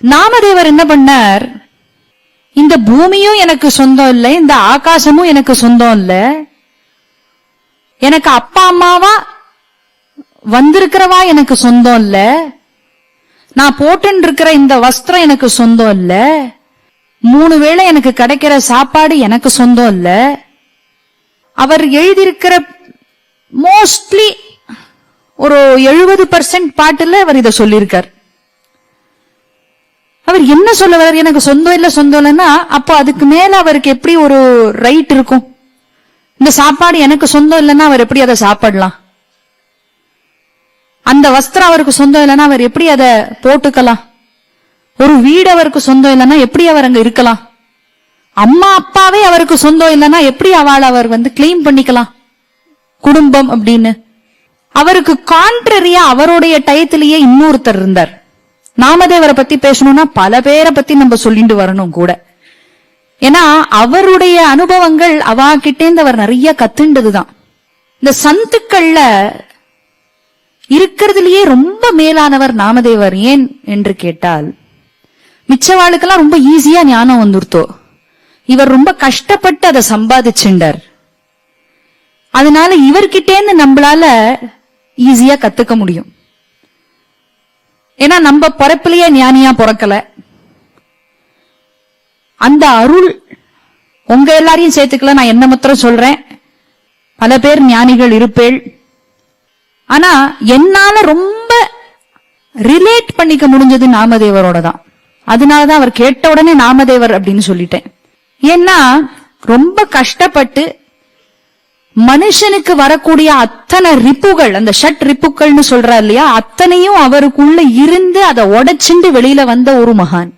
நாமதேவர் என்ன பண்ணார், இந்த பூமியும் எனக்கு சொந்தம் இல்லை, இந்த ஆகாசமும் எனக்கு சொந்தம் இல்லை, எனக்கு அப்பா அம்மாவா வந்திருக்கிறவா எனக்கு சொந்தம் இல்ல, நான் போட்டு இருக்கிற இந்த வஸ்திரம் எனக்கு சொந்தம் இல்ல, 3 வேளை எனக்கு கிடைக்கிற சாப்பாடு எனக்கு சொந்தம் இல்ல. அவர் எழுதியிருக்கிற மோஸ்ட்லி ஒரு 70% பாட்டுல அவர் இத சொல்லியிருக்கார். அவர் என்ன சொல்ல வர்றார், எனக்கு சொந்தம் இல்ல சொந்தம் இல்லைன்னா அப்போ அதுக்கு மேல அவருக்கு எப்படி ஒரு ரைட் இருக்கும்? இந்த சாப்பாடு எனக்கு சொந்தம் இல்லைன்னா அவர் எப்படி அதை சாப்பிடலாம்? அந்த வஸ்திரம் அவருக்கு சொந்தம் இல்லைன்னா அவர் எப்படி அதை போட்டுக்கலாம்? ஒரு வீடு அவருக்கு சொந்தம் இல்லைன்னா எப்படி அவர் அங்க இருக்கலாம்? அம்மா அப்பாவே அவருக்கு சொந்தம் இல்லைன்னா எப்படி அவள் அவர் கிளைம் பண்ணிக்கலாம் குடும்பம் அப்படின்னு? அவருக்கு கான்ட்ரரியா அவருடைய டயத்திலேயே இன்னொருத்தர் இருந்தார். நாமதேவரை பத்தி பேசணும்னா பல பேரை பத்தி நம்ம சொல்லிட்டு வரணும் கூட. ஏன்னா அவருடைய அனுபவங்கள் அவாகிட்டேந்து அவர் நிறைய கத்துண்டதுதான். இந்த சந்துக்கள்ல இருக்கிறதுலயே ரொம்ப மேலானவர் நாமதேவர். ஏன் என்று கேட்டால், மிச்சவாளுக்கெல்லாம் ரொம்ப ஈஸியா ஞானம் வந்துருத்தோ, இவர் ரொம்ப கஷ்டப்பட்டு அதை சம்பாதிச்சுண்டார். அதனால இவர்கிட்டேந்து நம்மளால ஈஸியா கத்துக்க முடியும். ஏன்னா நம்ம பிறப்பிலேயே ஞானியா பிறக்கல. அந்த அருள் உங்க எல்லாரையும் சேர்த்துக்கல, நான் என்ன மாத்திரம் சொல்றேன், பல பேர் ஞானிகள் இருப்பேள். ஆனா என்னால ரொம்ப ரிலேட் பண்ணிக்க முடிஞ்சது நாமதேவரோட தான். அதனாலதான் அவர் கேட்ட உடனே நாமதேவர் அப்படின்னு சொல்லிட்டேன். ஏன்னா ரொம்ப கஷ்டப்பட்டு மனுஷனுக்கு வரக்கூடிய அத்தனை ரிப்புகள், அந்த ஷட் ரிப்புகள்னு சொல்றா இல்லையா, அத்தனையும் அவருக்குள்ள இருந்து அதை உடைச்சுண்டு வெளியில வந்த ஒரு மகான்.